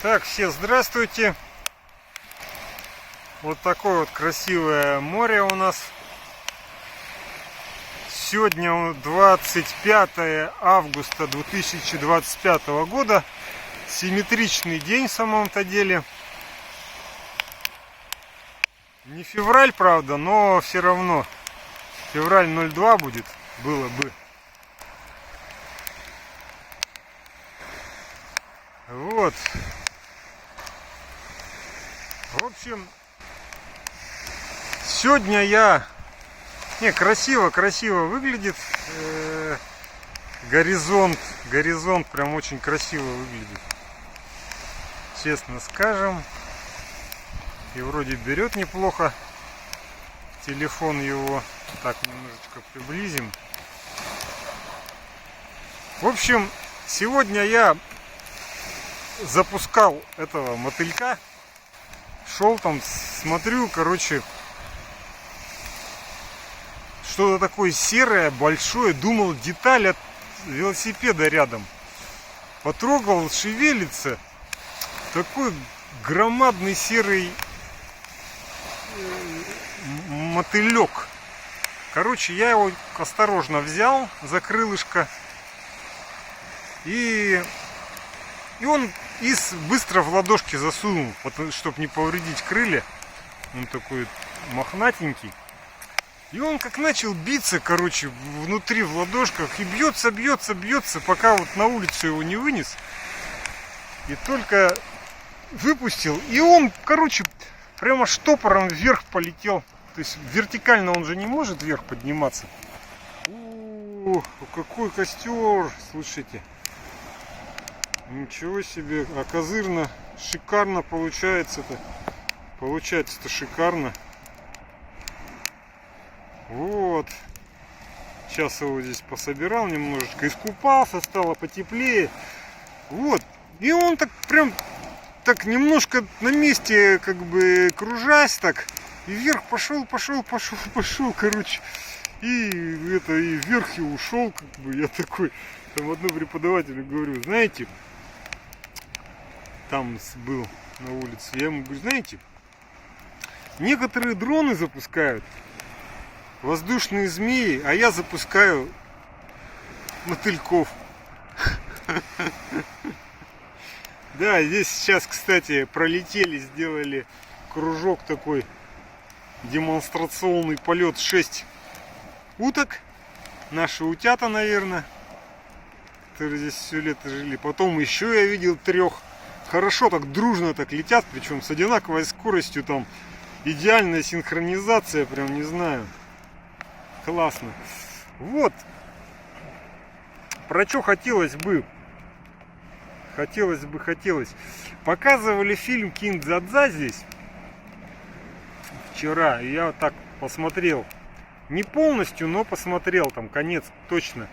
Так, все здравствуйте. Вот такое вот красивое море у нас. Сегодня 25 августа 2025 года. Симметричный день в самом-то деле. Не февраль, правда, но все равно. Февраль 02 будет, было бы. Вот. В общем, сегодня я... красиво выглядит. Горизонт прям очень красиво выглядит. Честно скажем. И вроде берет неплохо. Телефон его. Так, немножечко приблизим. В общем, сегодня я запускал этого мотылька. Шел там, смотрю, короче, что-то такое серое, большое. Думал, деталь от велосипеда рядом. Потрогал, шевелится. Такой громадный серый мотылек. Короче, я его осторожно взял за крылышко. И он быстро в ладошки засунул, чтобы не повредить крылья. Он такой мохнатенький. И он как начал биться, короче, внутри в ладошках. И бьется, пока вот на улицу его не вынес. И только выпустил. И он, короче, прямо штопором вверх полетел. То есть вертикально он же не может вверх подниматься. О, какой костер, слушайте. Ничего себе, а козырно, шикарно получается-то. Получается-то шикарно. Вот. Сейчас его здесь пособирал немножечко. Искупался, стало потеплее. Вот. И он так прям так немножко на месте, как бы кружась так. И вверх пошел, короче. И вверх и ушел, как бы. Я такой, там одному преподавателю говорю, знаете, там был на улице, я ему говорю, знаете, некоторые дроны запускают воздушные змеи, а я запускаю мотыльков. Да, здесь сейчас, кстати, пролетели, сделали кружок такой, демонстрационный полет 6 уток. Наши утята, наверное, которые здесь все лето жили. Потом еще я видел 3. Хорошо так дружно так летят, причем с одинаковой скоростью, там идеальная синхронизация, прям не знаю. Классно. Вот. Про что хотелось бы. Показывали фильм Кин-дза-дза здесь вчера. И я так посмотрел. Не полностью, но посмотрел. Там конец точно.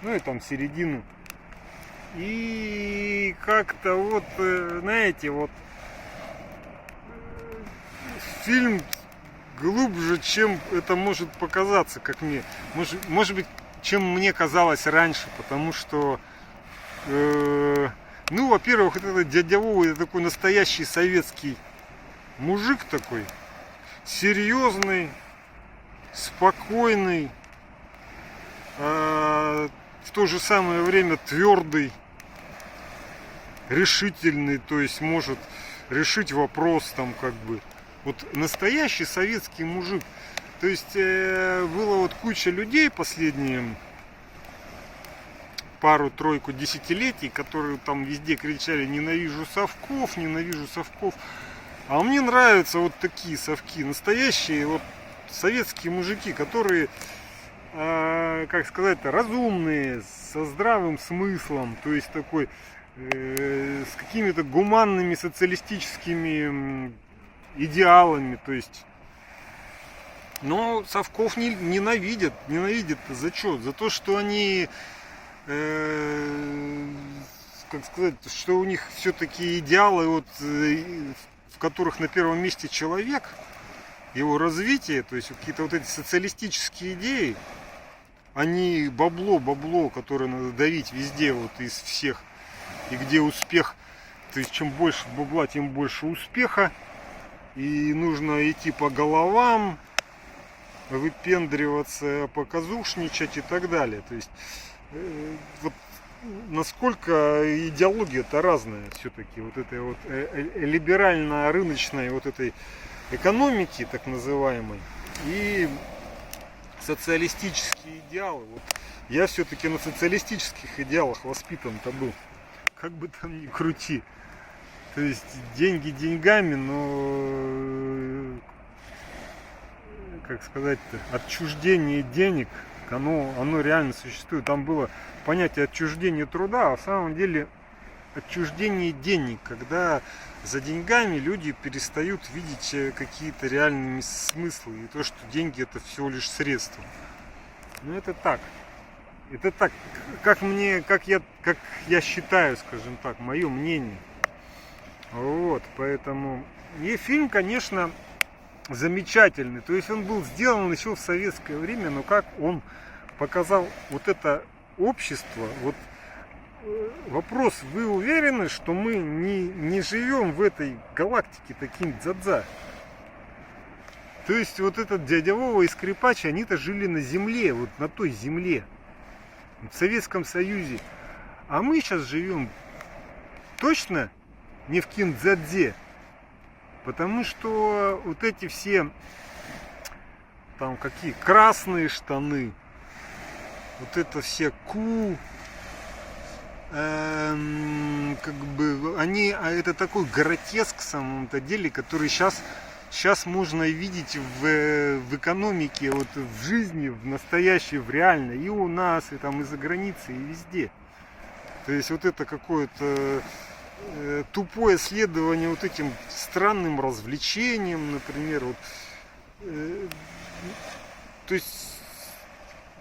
Ну и там середину. И как-то вот, знаете, вот фильм глубже, чем это может показаться, как мне. Может быть, чем мне казалось раньше. Потому что, ну, во-первых, это дядя Вова, это такой настоящий советский мужик такой. Серьезный, спокойный, в то же самое время твердый, решительный, то есть может решить вопрос там как бы. Вот настоящий советский мужик. То есть было вот куча людей последние пару-тройку десятилетий, которые там везде кричали: ненавижу совков. А мне нравятся вот такие совки, настоящие вот советские мужики, которые, как сказать-то, разумные, со здравым смыслом, то есть такой, с какими-то гуманными социалистическими идеалами, то есть. Но совков ненавидят за что? За то, что они, как сказать, что у них все-таки идеалы, вот, в которых на первом месте человек, его развитие, то есть какие-то вот эти социалистические идеи, а не бабло, которое надо давить везде, вот из всех, и где успех То есть чем больше бабла, тем больше успеха. И нужно идти по головам, выпендриваться, показушничать и так далее. То есть вот насколько идеология-то разная все-таки вот этой вот либерально-рыночной вот этой экономики, так называемой, и социалистические идеалы. Вот я все-таки на социалистических идеалах воспитан-то был. Как бы там ни крути. То есть деньги деньгами, но, как сказать-то, отчуждение денег, оно реально существует. Там было понятие отчуждения труда, а в самом деле отчуждение денег, когда за деньгами люди перестают видеть какие-то реальные смыслы, и то, что деньги это всего лишь средства. Ну это так. Это так, как я считаю, скажем так, мое мнение. Вот, поэтому. И фильм, конечно, замечательный. То есть он был сделан еще в советское время, но как он показал вот это общество. Вот вопрос, вы уверены, что мы не живем в этой галактике таким дзадза? То есть вот этот дядя Вова и Скрипач, они-то жили на земле, вот на той земле, в Советском Союзе. А мы сейчас живем точно не в киндзадзе. Потому что вот эти все там какие красные штаны, вот это все как бы они, это такой гротеск в самом-то деле, который сейчас можно видеть в экономике, вот в жизни, в настоящей, в реальной, и у нас, и там, и за границей, и везде. То есть вот это какое-то тупое следование вот этим странным развлечениям, например, вот, то есть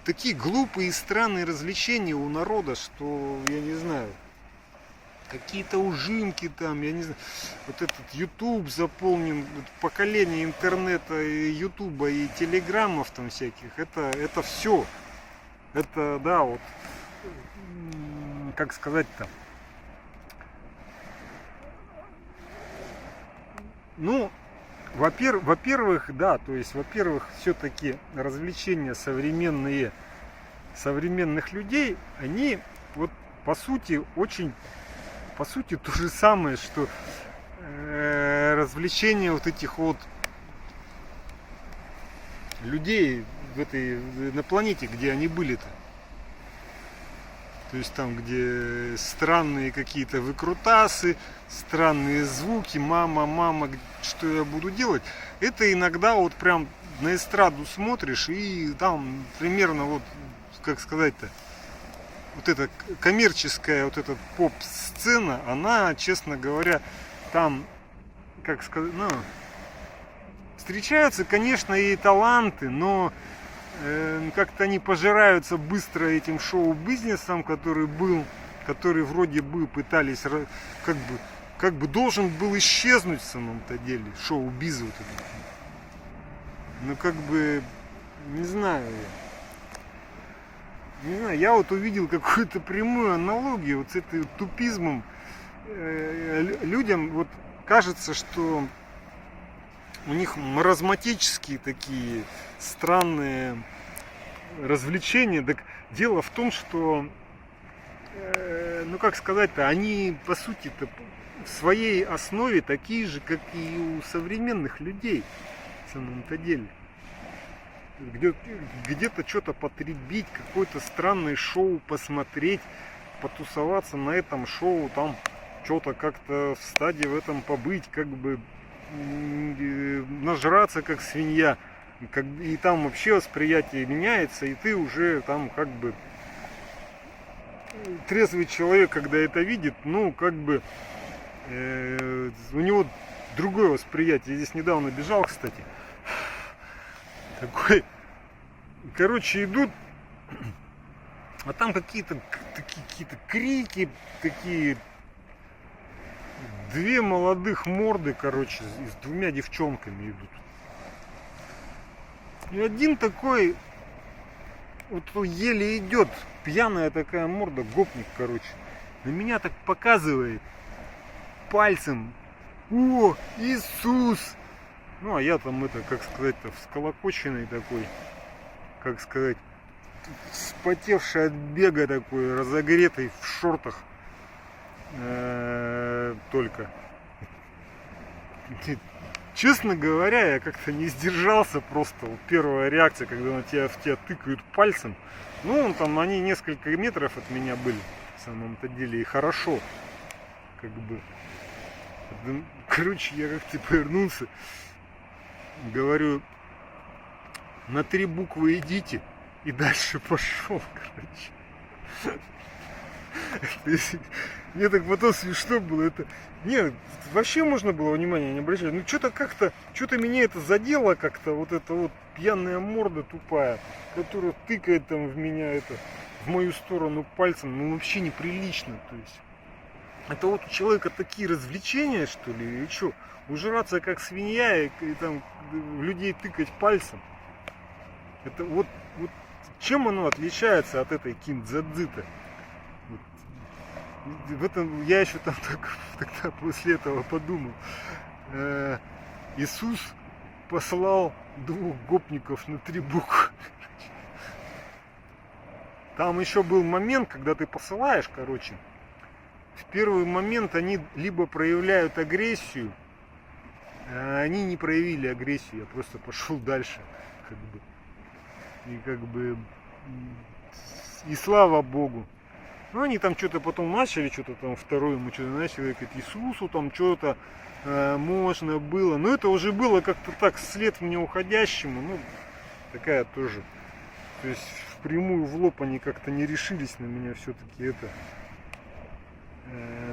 такие глупые и странные развлечения у народа, что я не знаю, какие-то ужимки там, я не знаю, вот этот YouTube заполнен, поколение интернета, Ютуба и телеграммов там всяких, это все, это, да, вот, как сказать-то, ну, во-первых, да, то есть, во-первых, все-таки развлечения современных людей, они вот по сути то же самое, что развлечения вот этих вот людей на планете, где они были-то. То есть там, где странные какие-то выкрутасы, странные звуки, мама, что я буду делать. Это иногда вот прям на эстраду смотришь, и там примерно вот, как сказать-то, вот эта коммерческая, вот эта поп-сцена, она, честно говоря, там, как сказать, ну, встречаются, конечно, и таланты, но как-то они пожираются быстро этим шоу-бизнесом, который вроде бы пытались, как бы должен был исчезнуть в самом-то деле, шоу-биз вот этот. Ну как бы, не знаю я вот увидел какую-то прямую аналогию вот с этой тупизмом. Людям вот кажется, что у них маразматические такие странные развлечения. Так дело в том, что, ну как сказать-то, они по сути-то в своей основе такие же, как и у современных людей, в самом-то деле. Где-то что-то потребить, какое-то странное шоу посмотреть, потусоваться на этом шоу, там что-то как-то в стадии в этом побыть, как бы нажраться как свинья, и там вообще восприятие меняется, и ты уже там как бы трезвый человек, когда это видит, ну как бы у него другое восприятие. Я здесь недавно бежал, кстати, такой, короче, идут, а там какие-то крики, такие две молодых морды, короче, с двумя девчонками идут. И один такой, вот еле идет, пьяная такая морда, гопник, короче, на меня так показывает. пальцем. О, Иисус! Ну, а я там это, как сказать-то, всколокоченный такой, как сказать, вспотевший от бега такой, разогретый в шортах только. Честно говоря, я как-то не сдержался просто. Вот первая реакция, когда в тебя тыкают пальцем. Ну, там они несколько метров от меня были, в самом-то деле, и хорошо. Как бы. Короче, я как-то повернулся. Говорю, на 3 буквы идите. И дальше пошел, короче. Мне так потом смешно было. Это... Нет, вообще можно было внимания не обращать. Ну что-то как-то, что-то меня это задело как-то. Вот эта вот пьяная морда тупая, которая тыкает там в меня это, в мою сторону пальцем. Ну вообще неприлично. То есть, это вот у человека такие развлечения, что ли, и что? Ужираться как свинья и там людей тыкать пальцем. Это вот чем оно отличается от этой киндзадзы-то? В этом я еще там тогда после этого подумал. Иисус послал 2 гопников на 3 буквы. Там еще был момент, когда ты посылаешь, короче. В первый момент они либо проявляют агрессию, а они не проявили агрессию, я просто пошел дальше. И слава Богу. Ну, они там что-то потом начали, что-то там второе что-то начали, говорить, Иисусу там что-то можно было. Но это уже было как-то так, след в неуходящему. Ну, такая тоже. То есть впрямую в лоб они как-то не решились на меня все-таки это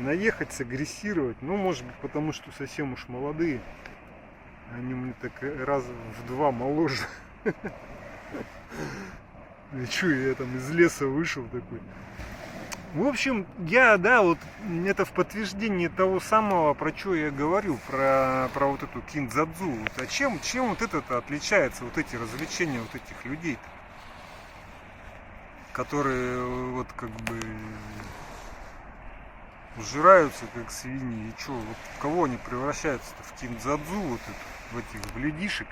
наехать, сагрессировать. Ну, может быть, потому что совсем уж молодые. Они мне так раз в 2 моложе. И что, я там из леса вышел такой. В общем, вот это в подтверждение того самого, про что я говорю, про вот эту киндзадзу. Вот, а чем вот это отличается, вот эти развлечения вот этих людей-то, которые вот как бы ужираются как свиньи, и что, вот в кого они превращаются-то, в киндзадзу, вот это, в этих людишек.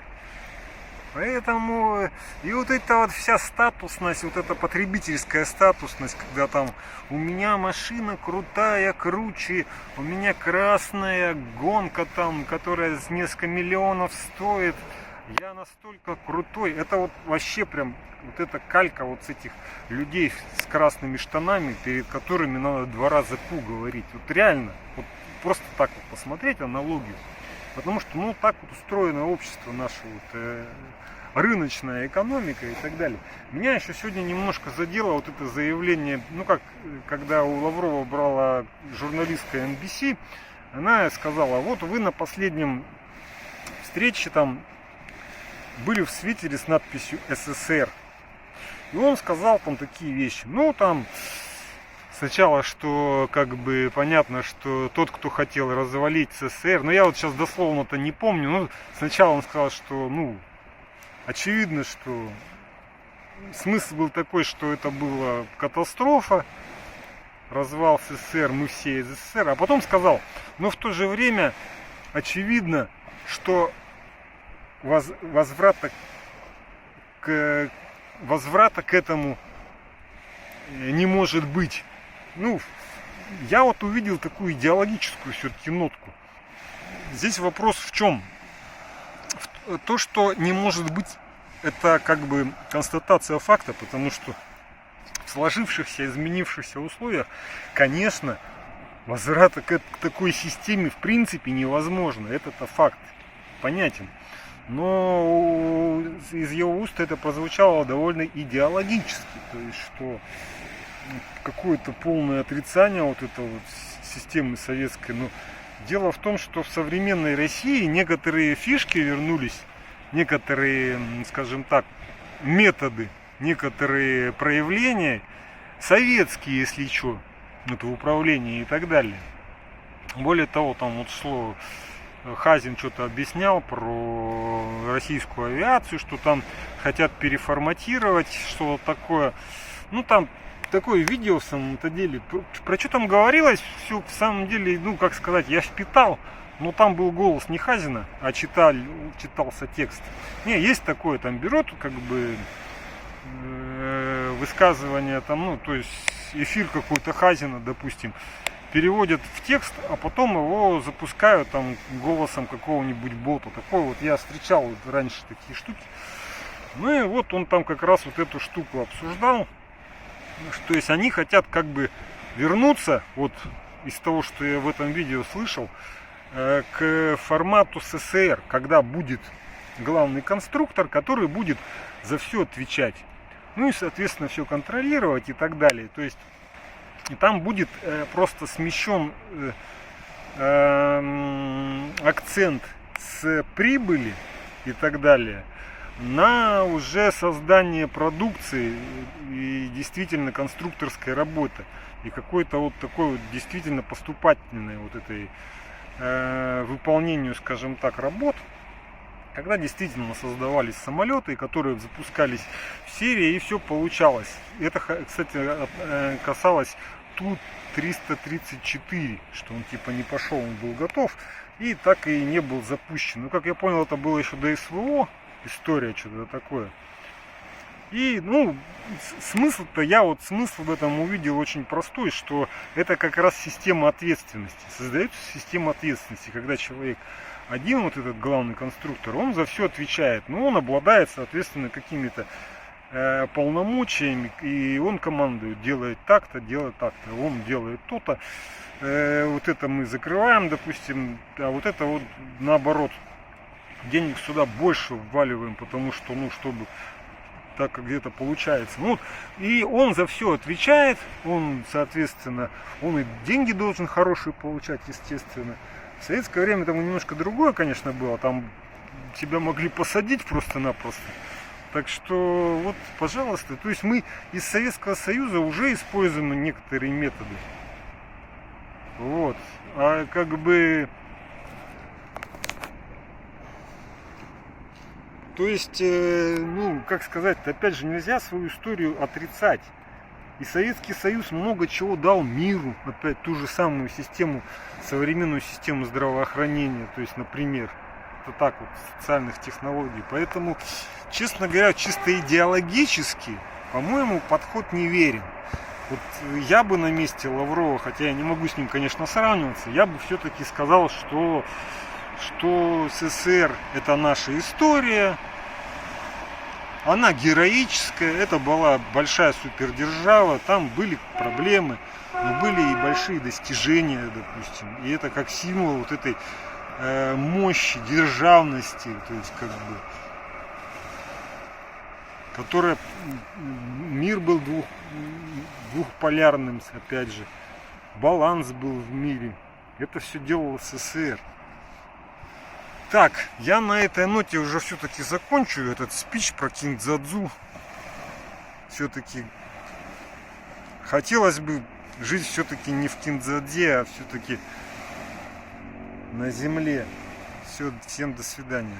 Поэтому и вот эта вот вся статусность, вот эта потребительская статусность, когда там у меня машина крутая, круче, у меня красная гонка там, которая несколько миллионов стоит, я настолько крутой. Это вот вообще прям вот эта калька вот с этих людей с красными штанами, перед которыми надо 2 раза пу говорить. Вот реально, вот просто так вот посмотреть аналогию. Потому что, ну, так вот устроено общество наше, вот, рыночная экономика и так далее. Меня еще сегодня немножко задело вот это заявление, ну, как, когда у Лаврова брала журналистка NBC, она сказала, вот вы на последнем встрече там были в свитере с надписью СССР. И он сказал там такие вещи. Ну, там сначала, что как бы понятно, что тот, кто хотел развалить СССР, но я вот сейчас дословно-то не помню, но сначала он сказал, что, ну, очевидно, что смысл был такой, что это была катастрофа, развал СССР, мы все из СССР, а потом сказал, но в то же время очевидно, что возврата к этому не может быть. Ну, я вот увидел такую идеологическую все-таки нотку. Здесь вопрос в чем? То, что не может быть, это как бы констатация факта, потому что в сложившихся, изменившихся условиях, конечно, возврата к такой системе в принципе невозможно. Это факт, понятен. Но из его уст это прозвучало довольно идеологически, то есть что какое-то полное отрицание вот этой вот системы советской. Но дело в том, что в современной России некоторые фишки вернулись, некоторые, скажем так, методы, некоторые проявления советские, если что, это управление и так далее. Более того, там вот шло, Хазин что-то объяснял про российскую авиацию, что там хотят переформатировать, что такое. Ну там такое видео в самом-то деле. Про что там говорилось, все в самом деле, ну как сказать, я впитал. Но там был голос не Хазина, а читался текст. Не, есть такое, там берут как бы высказывание, там, ну, то есть эфир какой-то Хазина, допустим, переводят в текст, а потом его запускают там голосом какого-нибудь бота. Такое вот я встречал вот раньше такие штуки. Ну и вот он там как раз вот эту штуку обсуждал. То есть они хотят как бы вернуться, вот из того, что я в этом видео слышал, к формату СССР, когда будет главный конструктор, который будет за все отвечать. Ну и, соответственно, все контролировать и так далее. То есть и там будет просто смещен акцент с прибыли и так далее на уже создание продукции и действительно конструкторской работы. И какой-то вот такой вот действительно поступательной вот этой выполнению, скажем так, работ, когда действительно создавались самолеты, которые запускались в серии, и все получалось. Это, кстати, касалось Ту-334, что он типа не пошел, он был готов, и так и не был запущен. Ну, как я понял, это было еще до СВО, история, что-то такое. И, ну, смысл-то, я вот смысл в этом увидел очень простой, что это как раз система ответственности. Создается система ответственности, когда человек один, вот этот главный конструктор, он за все отвечает. Но он обладает, соответственно, какими-то полномочиями, и он командует, делает так-то, делает так-то, он делает то-то. Вот это мы закрываем, допустим, а вот это вот наоборот. Денег сюда больше вваливаем, потому что, ну, чтобы так как где-то получается. Ну, и он за все отвечает, он, соответственно, он и деньги должен хорошие получать, естественно. В советское время там немножко другое, конечно, было, там тебя могли посадить просто-напросто. Так что, вот, пожалуйста, то есть мы из Советского Союза уже используем некоторые методы. Вот, а как бы... То есть, ну, как сказать, опять же, нельзя свою историю отрицать. И Советский Союз много чего дал миру, опять ту же самую систему, современную систему здравоохранения, то есть, например, это так вот, социальных технологий. Поэтому, честно говоря, чисто идеологически, по-моему, подход неверен. Вот я бы на месте Лаврова, хотя я не могу с ним, конечно, сравниваться, я бы все-таки сказал, что СССР это наша история, она героическая, это была большая супердержава, там были проблемы, но были и большие достижения, допустим, и это как символ вот этой мощи, державности, то есть как бы, которая, мир был двухполярным, опять же, баланс был в мире, это все делал СССР. Так, я на этой ноте уже все-таки закончу этот спич про Киндзадзу. Все-таки хотелось бы жить все-таки не в Киндзаде, а все-таки на земле. Все, всем до свидания.